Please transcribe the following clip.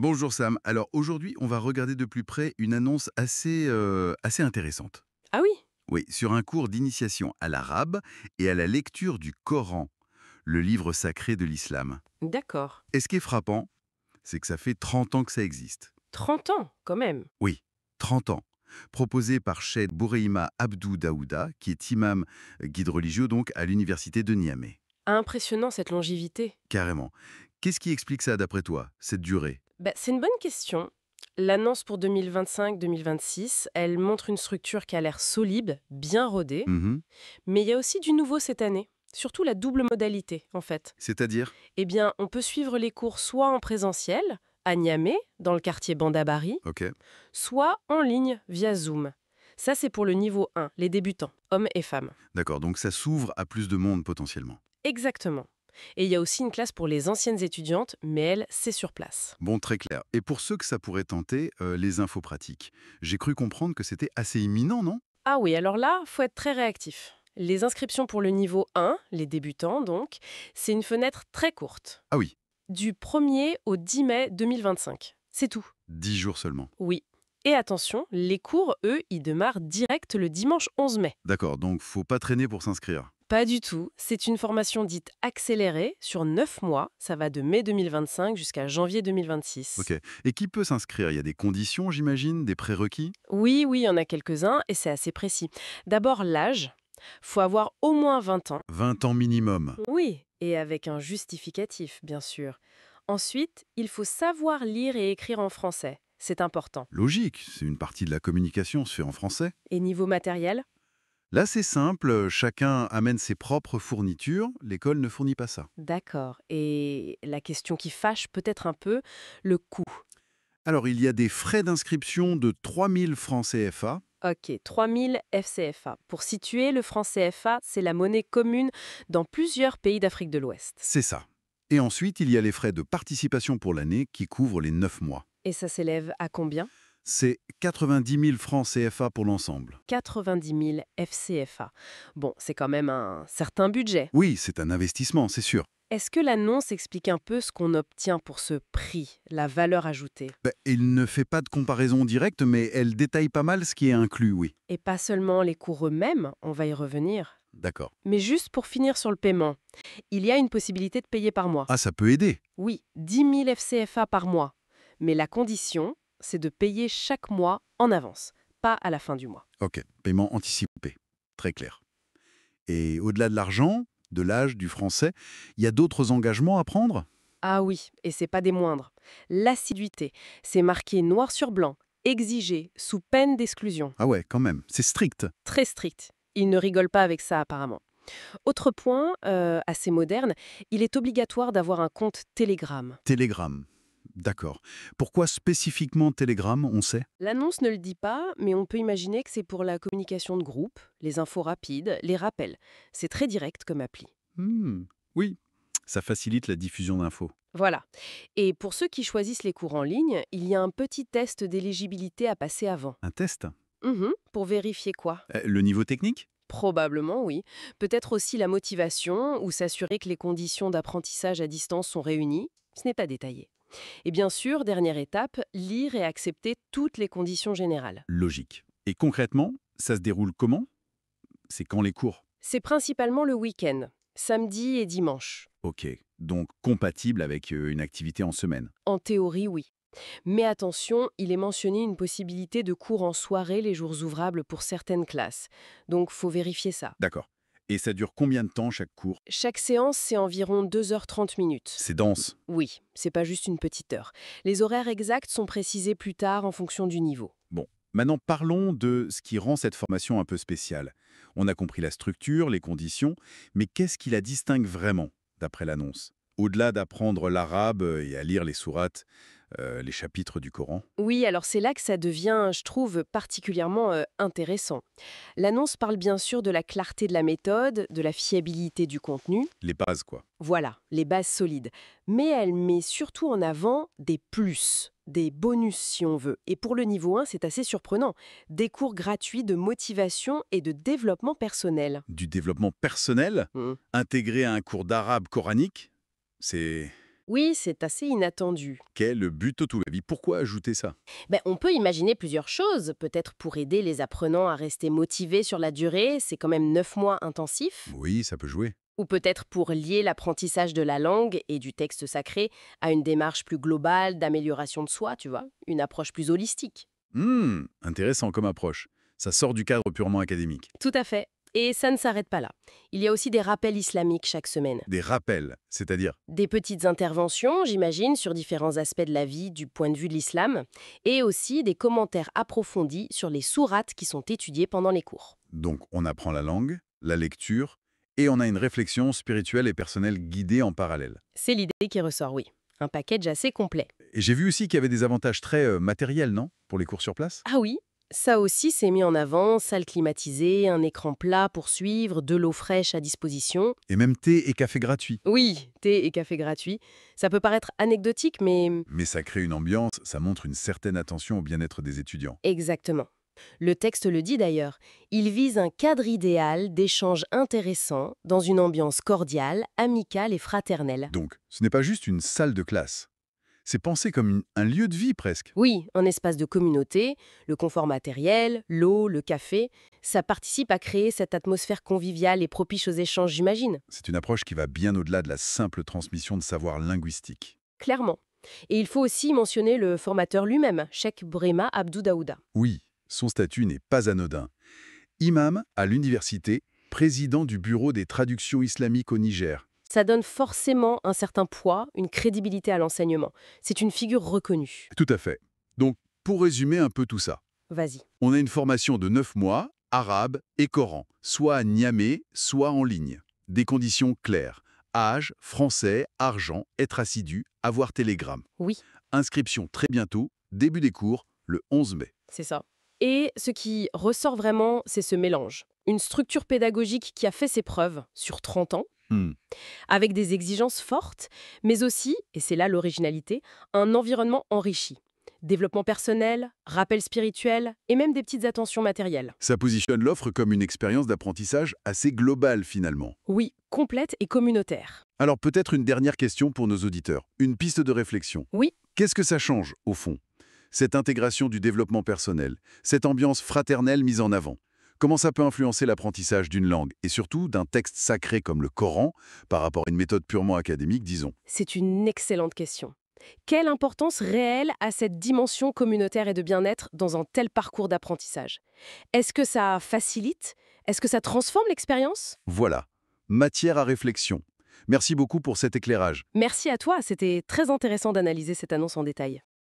Bonjour Sam. Alors aujourd'hui, on va regarder de plus près une annonce assez intéressante. Ah oui? Oui, sur un cours d'initiation à l'arabe et à la lecture du Coran, le livre sacré de l'islam. D'accord. Et ce qui est frappant, c'est que ça fait 30 ans que ça existe. 30 ans, quand même. Oui, 30 ans. Proposé par Cheikh Boureima Abdou Daouda, qui est imam, guide religieux donc, à l'université de Niamey. Impressionnant cette longévité. Carrément. Qu'est-ce qui explique ça d'après toi, cette durée? C'est une bonne question. L'annonce pour 2025-2026, elle montre une structure qui a l'air solide, bien rodée, Mhm. mais il y a aussi du nouveau cette année. Surtout la double modalité, en fait. C'est-à-dire? Eh bien, on peut suivre les cours soit en présentiel, à Niamey, dans le quartier Bandabari, Ok. soit en ligne, via Zoom. Ça, c'est pour le niveau 1, les débutants, hommes et femmes. D'accord, donc ça s'ouvre à plus de monde potentiellement. Exactement. Et il y a aussi une classe pour les anciennes étudiantes, mais elle, c'est sur place. Bon, très clair. Et pour ceux que ça pourrait tenter, les infos pratiques. J'ai cru comprendre que c'était assez imminent, non? Ah oui, alors là, faut être très réactif. Les inscriptions pour le niveau 1, les débutants donc, c'est une fenêtre très courte, Ah oui, du 1er au 10 mai 2025. C'est tout. 10 jours seulement. Oui. Et attention, les cours, eux, ils démarrent direct le dimanche 11 mai. D'accord, donc faut pas traîner pour s'inscrire. Pas du tout. C'est une formation dite accélérée sur 9 mois. Ça va de mai 2025 jusqu'à janvier 2026. Ok. Et qui peut s'inscrire? Il y a des conditions, j'imagine, des prérequis? Oui, oui, il y en a quelques-uns et c'est assez précis. D'abord, l'âge. Faut avoir au moins 20 ans. 20 ans minimum. Oui, et avec un justificatif, bien sûr. Ensuite, il faut savoir lire et écrire en français. C'est important. Logique, c'est une partie de la communication, se fait en français. Et niveau matériel? Là, c'est simple, chacun amène ses propres fournitures, l'école ne fournit pas ça. D'accord. Et la question qui fâche peut-être un peu, le coût. Alors, il y a des frais d'inscription de 3000 francs CFA. Ok, 3000 FCFA. Pour situer, le franc CFA, c'est la monnaie commune dans plusieurs pays d'Afrique de l'Ouest. C'est ça. Et ensuite, il y a les frais de participation pour l'année qui couvrent les 9 mois. Et ça s'élève à combien? C'est 90 000 francs CFA pour l'ensemble. 90 000 FCFA. Bon, c'est quand même un certain budget. Oui, c'est un investissement, c'est sûr. Est-ce que l'annonce explique un peu ce qu'on obtient pour ce prix, la valeur ajoutée? Ben, il ne fait pas de comparaison directe, mais elle détaille pas mal ce qui est inclus, oui. Et pas seulement les cours eux-mêmes, on va y revenir. D'accord. Mais juste pour finir sur le paiement, il y a une possibilité de payer par mois. Ah, ça peut aider. Oui, 10 000 FCFA par mois. Mais la condition, c'est de payer chaque mois en avance, pas à la fin du mois. Ok, paiement anticipé. Très clair. Et au-delà de l'argent, de l'âge, du français, il y a d'autres engagements à prendre? Ah oui, et c'est pas des moindres. L'assiduité, c'est marqué noir sur blanc, exigé, sous peine d'exclusion. Ah ouais, quand même, c'est strict. Très strict. Ils ne rigolent pas avec ça apparemment. Autre point, assez moderne, il est obligatoire d'avoir un compte Telegram. Telegram. D'accord. Pourquoi spécifiquement Telegram, on sait? L'annonce ne le dit pas, mais on peut imaginer que c'est pour la communication de groupe, les infos rapides, les rappels. C'est très direct comme appli. Hmm, oui, ça facilite la diffusion d'infos. Voilà. Et pour ceux qui choisissent les cours en ligne, il y a un petit test d'éligibilité à passer avant. Un test? Pour vérifier quoi? Le niveau technique? Probablement, oui. Peut-être aussi la motivation ou s'assurer que les conditions d'apprentissage à distance sont réunies. Ce n'est pas détaillé. Et bien sûr, dernière étape, lire et accepter toutes les conditions générales. Logique. Et concrètement, ça se déroule comment? C'est quand les cours? C'est principalement le week-end, samedi et dimanche. Ok, donc compatible avec une activité en semaine. En théorie, oui. Mais attention, il est mentionné une possibilité de cours en soirée les jours ouvrables pour certaines classes. Donc, faut vérifier ça. D'accord. Et ça dure combien de temps chaque cours? Chaque séance, c'est environ 2h30. C'est dense. Oui, c'est pas juste une petite heure. Les horaires exacts sont précisés plus tard en fonction du niveau. Bon, maintenant parlons de ce qui rend cette formation un peu spéciale. On a compris la structure, les conditions, mais qu'est-ce qui la distingue vraiment, d'après l'annonce? Au-delà d'apprendre l'arabe et à lire les sourates, les chapitres du Coran. Oui, alors c'est là que ça devient, je trouve, particulièrement intéressant. L'annonce parle bien sûr de la clarté de la méthode, de la fiabilité du contenu. Les bases, quoi. Voilà, les bases solides. Mais elle met surtout en avant des plus, des bonus si on veut. Et pour le niveau 1, c'est assez surprenant. Des cours gratuits de motivation et de développement personnel. Du développement personnel, Hmm. intégré à un cours d'arabe coranique, c'est Oui, c'est assez inattendu. Quel but tout la vie? Pourquoi ajouter ça? On peut imaginer plusieurs choses, peut-être pour aider les apprenants à rester motivés sur la durée, c'est quand même 9 mois intensifs, Oui, ça peut jouer. ou peut-être pour lier l'apprentissage de la langue et du texte sacré à une démarche plus globale d'amélioration de soi, tu vois, une approche plus holistique. Intéressant comme approche. Ça sort du cadre purement académique. Tout à fait. Et ça ne s'arrête pas là. Il y a aussi des rappels islamiques chaque semaine. Des rappels, c'est-à-dire? Des petites interventions, j'imagine, sur différents aspects de la vie du point de vue de l'islam, et aussi des commentaires approfondis sur les sourates qui sont étudiées pendant les cours. Donc, on apprend la langue, la lecture, et on a une réflexion spirituelle et personnelle guidée en parallèle. C'est l'idée qui ressort, oui. Un package assez complet. Et j'ai vu aussi qu'il y avait des avantages très matériels, non? Pour les cours sur place? Ah oui, ça aussi c'est mis en avant, salle climatisée, un écran plat pour suivre, de l'eau fraîche à disposition. Et même thé et café gratuits. Oui, thé et café gratuits. Ça peut paraître anecdotique, mais Mais ça crée une ambiance, ça montre une certaine attention au bien-être des étudiants. exactement. Le texte le dit d'ailleurs. Il vise un cadre idéal d'échanges intéressants dans une ambiance cordiale, amicale et fraternelle. Donc, ce n'est pas juste une salle de classe. C'est pensé comme un lieu de vie presque. Oui, un espace de communauté, le confort matériel, l'eau, le café, ça participe à créer cette atmosphère conviviale et propice aux échanges, j'imagine. C'est une approche qui va bien au-delà de la simple transmission de savoir linguistique. Clairement. Et il faut aussi mentionner le formateur lui-même, Cheikh Brema Abdou Daouda. Oui, son statut n'est pas anodin. Imam à l'université, président du bureau des traductions islamiques au Niger. Ça donne forcément un certain poids, une crédibilité à l'enseignement. C'est une figure reconnue. Tout à fait. Donc, pour résumer un peu tout ça, Vas-y. on a une formation de 9 mois, arabe et Coran, soit à Niamey, soit en ligne. Des conditions claires. Âge, français, argent, être assidu, avoir télégramme. Oui, Inscription très bientôt, début des cours, le 11 mai. c'est ça. Et ce qui ressort vraiment, c'est ce mélange. Une structure pédagogique qui a fait ses preuves sur 30 ans, Hmm. avec des exigences fortes, mais aussi, et c'est là l'originalité, un environnement enrichi. Développement personnel, rappel spirituel et même des petites attentions matérielles. Ça positionne l'offre comme une expérience d'apprentissage assez globale finalement. Oui, complète et communautaire. Alors peut-être une dernière question pour nos auditeurs, une piste de réflexion. Oui, Qu'est-ce que ça change, au fond? Cette intégration du développement personnel, cette ambiance fraternelle mise en avant. Comment ça peut influencer l'apprentissage d'une langue, et surtout d'un texte sacré comme le Coran, par rapport à une méthode purement académique, disons? c'est une excellente question. Quelle importance réelle a cette dimension communautaire et de bien-être dans un tel parcours d'apprentissage? Est-ce que ça facilite? Est-ce que ça transforme l'expérience? Voilà, matière à réflexion. Merci beaucoup pour cet éclairage. Merci à toi, c'était très intéressant d'analyser cette annonce en détail.